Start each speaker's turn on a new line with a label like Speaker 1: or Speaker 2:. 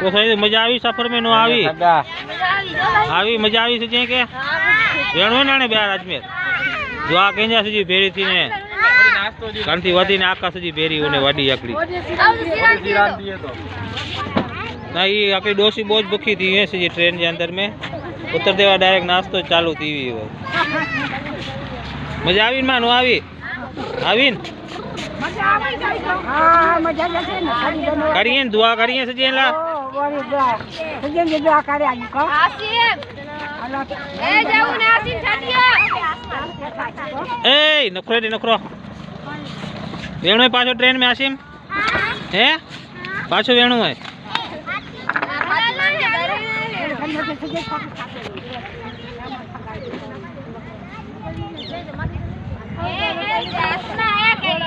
Speaker 1: तो सही मजा आई सफर में नो आई आई मजा आई सजे के वेणो ने ब्यार अजमेर जो आ केंजा सजी भेरी थी ने कांति वधी ने आका सजी भेरी ओने वाडी आकड़ी ना ये आकड़ी डोसी बोझ भूखी थी है सजी ट्रेन के अंदर में उतर देवा डायरेक्ट नास्तो चालू थी हुई मजा आवी मानो आवी आवीन करिए दुआ करिए सजेला ए नखरो दे नखरो वेणु पाछो ट्रेन में आसिम है पाछो वेणु है